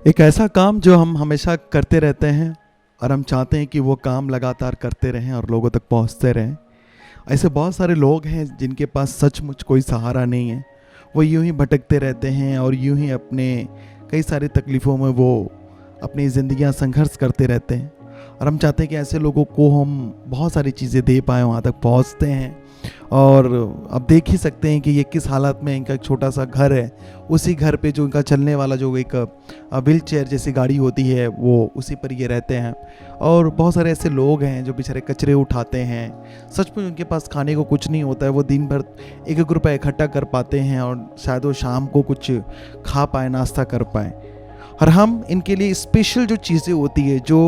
एक ऐसा काम जो हम हमेशा करते रहते हैं और हम चाहते हैं कि वो काम लगातार करते रहें और लोगों तक पहुंचते रहें। ऐसे बहुत सारे लोग हैं जिनके पास सचमुच कोई सहारा नहीं है। वो यूं ही भटकते रहते हैं और यूं ही अपने कई सारी तकलीफ़ों में वो अपनी ज़िंदगियां संघर्ष करते रहते हैं। और हम चाहते हैं कि ऐसे लोगों को हम बहुत सारी चीज़ें दे पाएँ, वहाँ तक पहुँचते हैं। और अब देख ही सकते हैं कि ये किस हालत में इनका एक छोटा सा घर है, उसी घर पे जो इनका चलने वाला जो एक व्हील चेयर जैसी गाड़ी होती है वो उसी पर ये रहते हैं। और बहुत सारे ऐसे लोग हैं जो बेचारे कचरे उठाते हैं। सचमुच उनके पास खाने को कुछ नहीं होता है, वो दिन भर एक एक रुपया इकट्ठा कर पाते हैं और शायद वो शाम को कुछ खा पाए, नाश्ता कर पाए। और हम इनके लिए स्पेशल जो चीज़ें होती है जो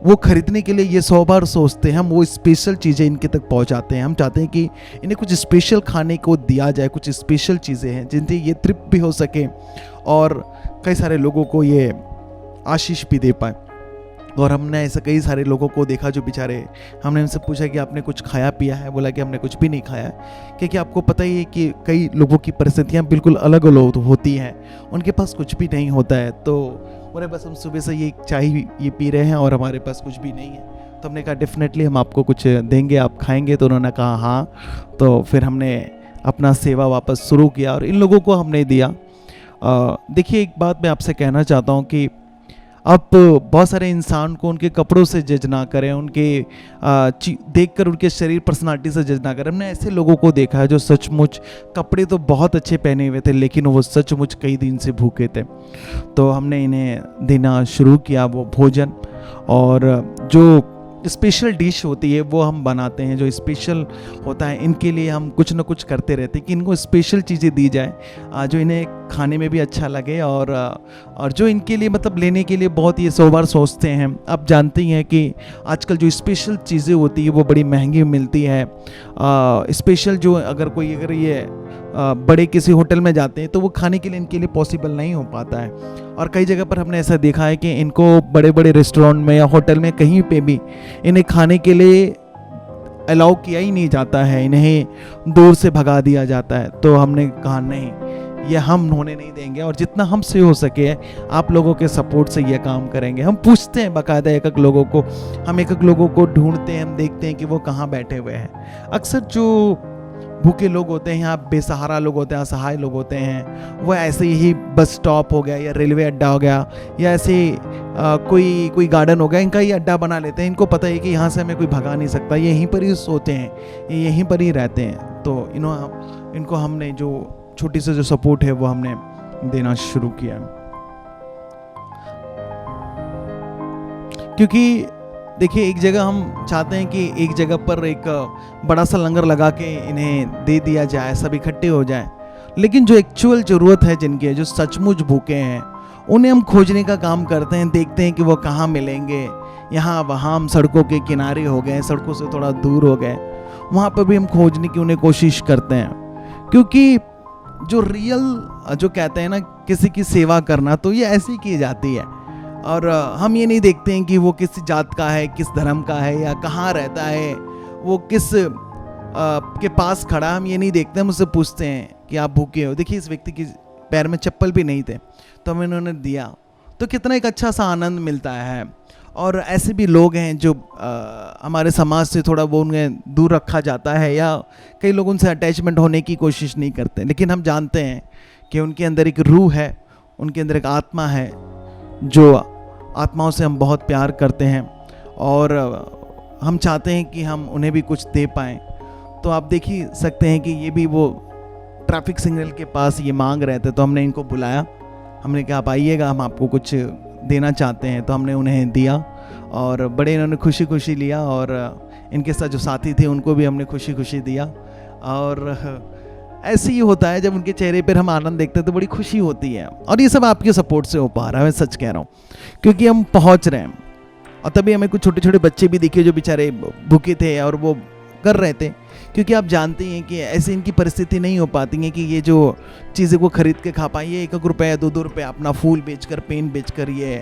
वो खरीदने के लिए ये 100 बार सोचते हैं, हम वो स्पेशल चीज़ें इनके तक पहुंचाते हैं। हम चाहते हैं कि इन्हें कुछ स्पेशल खाने को दिया जाए, कुछ स्पेशल चीज़ें हैं जिनसे ये तृप्त भी हो सके और कई सारे लोगों को ये आशीष भी दे पाए। और हमने ऐसे कई सारे लोगों को देखा जो बेचारे, हमने उनसे पूछा कि आपने कुछ खाया पिया है, बोला कि हमने कुछ भी नहीं खाया। क्योंकि आपको पता ही है कि कई लोगों की परिस्थितियाँ बिल्कुल अलग अलग होती हैं, उनके पास कुछ भी नहीं होता है। तो बोले बस हम सुबह से ये चाय ये पी रहे हैं और हमारे पास कुछ भी नहीं है। तो हमने कहा डेफिनेटली हम आपको कुछ देंगे, आप खाएंगे? तो उन्होंने कहा हाँ। तो फिर हमने अपना सेवा वापस शुरू किया और इन लोगों को हमने दिया। देखिए, एक बात मैं आपसे कहना चाहता हूँ कि आप बहुत सारे इंसान को उनके कपड़ों से जज ना करें, उनके देखकर उनके शरीर पर्सनालिटी से जज ना करें। हमने ऐसे लोगों को देखा है जो सचमुच कपड़े तो बहुत अच्छे पहने हुए थे लेकिन वो सचमुच कई दिन से भूखे थे। तो हमने इन्हें देना शुरू किया वो भोजन, और जो स्पेशल डिश होती है वो हम बनाते हैं। जो स्पेशल होता है इनके लिए हम कुछ ना कुछ करते रहते हैं कि इनको स्पेशल चीज़ें दी जाए जो इन्हें खाने में भी अच्छा लगे और जो इनके लिए मतलब लेने के लिए बहुत ये 100 बार सोचते हैं। आप जानते ही हैं कि आजकल जो स्पेशल चीज़ें होती है वो बड़ी महंगी मिलती है। स्पेशल जो अगर ये बड़े किसी होटल में जाते हैं तो वो खाने के लिए इनके लिए पॉसिबल नहीं हो पाता है। और कई जगह पर हमने ऐसा देखा है कि इनको बड़े बड़े रेस्टोरेंट में या होटल में कहीं पे भी इन्हें खाने के लिए अलाउ किया ही नहीं जाता है, इन्हें दूर से भगा दिया जाता है। तो हमने कहा नहीं, ये हम होने नहीं देंगे और जितना हमसे हो सके आप लोगों के सपोर्ट से ये काम करेंगे। हम पूछते हैं बाकायदा एक एक लोगों को, हम एक एक लोगों को ढूंढते हैं, हम देखते हैं कि वो कहाँ बैठे हुए हैं। अक्सर जो भूखे लोग होते हैं या बेसहारा लोग होते हैं, असहाय लोग होते हैं, वो ऐसे ही बस स्टॉप हो गया या रेलवे अड्डा हो गया या ऐसे कोई गार्डन हो गया, इनका ये अड्डा बना लेते हैं। इनको पता है कि यहाँ से हमें कोई भगा नहीं सकता, ये यहीं पर ही सोते हैं, ये यहीं पर ही रहते हैं। तो इनको हमने जो छोटी सी जो सपोर्ट है वो हमने देना शुरू किया। क्योंकि देखिए, एक जगह हम चाहते हैं कि एक जगह पर एक बड़ा सा लंगर लगा के इन्हें दे दिया जाए, सब इकट्ठे हो जाए। लेकिन जो एक्चुअल ज़रूरत है जिनके, जो सचमुच भूखे हैं, उन्हें हम खोजने का काम करते हैं, देखते हैं कि वो कहाँ मिलेंगे। यहाँ वहाँ हम सड़कों के किनारे हो गए, सड़कों से थोड़ा दूर हो गए, वहाँ पर भी हम खोजने की उन्हें कोशिश करते हैं। क्योंकि जो रियल जो कहते हैं ना किसी की सेवा करना, तो ये ऐसी की जाती है। और हम ये नहीं देखते हैं कि वो किस जात का है, किस धर्म का है या कहाँ रहता है, वो किस के पास खड़ा, हम ये नहीं देखते। हम उससे पूछते हैं कि आप भूखे हो? देखिए, इस व्यक्ति के पैर में चप्पल भी नहीं थे तो हमें इन्होंने दिया, तो कितना एक अच्छा सा आनंद मिलता है। और ऐसे भी लोग हैं जो हमारे समाज से थोड़ा वो उन्हें दूर रखा जाता है या कई लोग उनसे अटैचमेंट होने की कोशिश नहीं करते, लेकिन हम जानते हैं कि उनके अंदर एक रूह है, उनके अंदर एक आत्मा है, जो आत्माओं से हम बहुत प्यार करते हैं और हम चाहते हैं कि हम उन्हें भी कुछ दे पाएँ। तो आप देख ही सकते हैं कि ये भी वो ट्रैफिक सिग्नल के पास ये मांग रहे थे, तो हमने इनको बुलाया, हमने कहा आप आइएगा, हम आपको कुछ देना चाहते हैं। तो हमने उन्हें दिया और बड़े इन्होंने खुशी खुशी लिया, और इनके साथ जो साथी थे उनको भी हमने खुशी खुशी दिया। और ऐसे ही होता है, जब उनके चेहरे पर हम आनंद देखते हैं तो बड़ी खुशी होती है। और ये सब आपके सपोर्ट से हो पा रहा है, मैं सच कह रहा हूँ, क्योंकि हम पहुँच रहे हैं। और तभी हमें कुछ छोटे छोटे बच्चे भी दिखे जो बेचारे भूखे थे और वो कर रहे थे, क्योंकि आप जानते हैं कि ऐसे इनकी परिस्थिति नहीं हो पाती है कि ये जो चीज़ें को खरीद के खा पाए। ये 1-1 रुपया 2-2 रुपये अपना फूल बेचकर, पेन बेचकर ये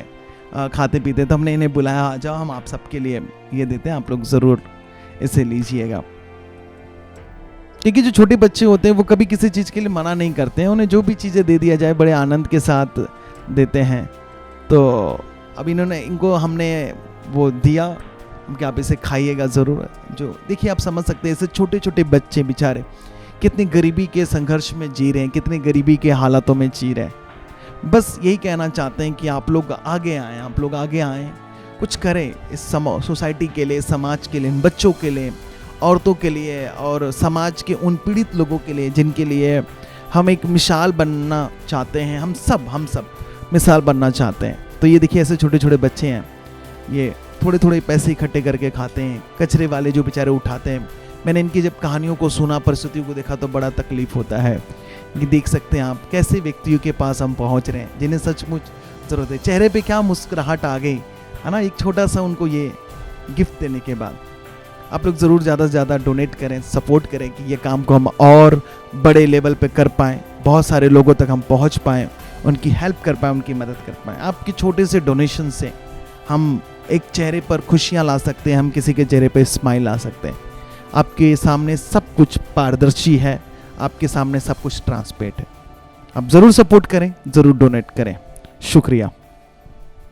खाते पीते। तो हमने इन्हें बुलाया, आ जाओ, हम आप सबके लिए ये देते हैं, आप लोग ज़रूर इसे लीजिएगा। क्योंकि जो छोटे बच्चे होते हैं वो कभी किसी चीज़ के लिए मना नहीं करते हैं, उन्हें जो भी चीज़ें दे दिया जाए बड़े आनंद के साथ देते हैं। तो अब इनको हमने वो दिया कि आप इसे खाइएगा ज़रूर। जो देखिए आप समझ सकते हैं, ऐसे छोटे छोटे बच्चे बेचारे कितनी गरीबी के संघर्ष में जी रहे हैं, कितनी गरीबी के हालातों में जी रहे हैं। बस यही कहना चाहते हैं कि आप लोग आगे आएँ, आप लोग आगे आएँ, कुछ करें इस सोसाइटी के लिए, समाज के लिए, बच्चों के लिए, औरतों के लिए और समाज के उन पीड़ित लोगों के लिए जिनके लिए हम एक मिसाल बनना चाहते हैं। हम सब मिसाल बनना चाहते हैं। तो ये देखिए ऐसे छोटे छोटे बच्चे हैं, ये थोड़े थोड़े पैसे इकट्ठे करके खाते हैं, कचरे वाले जो बेचारे उठाते हैं। मैंने इनकी जब कहानियों को सुना, परिस्थितियों को देखा तो बड़ा तकलीफ होता है कि देख सकते हैं आप कैसे व्यक्तियों के पास हम पहुंच रहे हैं जिन्हें सचमुच ज़रूरत है। चेहरे पे क्या मुस्कुराहट आ गई है ना, एक छोटा सा उनको ये गिफ्ट देने के बाद। आप लोग ज़रूर ज़्यादा से ज़्यादा डोनेट करें, सपोर्ट करें कि ये काम को हम और बड़े लेवल पे कर पाएँ, बहुत सारे लोगों तक हम पहुंच पाएँ, उनकी हेल्प कर पाएँ, उनकी मदद कर पाएँ। आपके छोटे से डोनेशन से हम एक चेहरे पर खुशियाँ ला सकते हैं, हम किसी के चेहरे पर स्माइल ला सकते हैं। आपके सामने सब कुछ पारदर्शी है, आपके सामने सब कुछ ट्रांसपेरेंट है। आप ज़रूर सपोर्ट करें, ज़रूर डोनेट करें। शुक्रिया।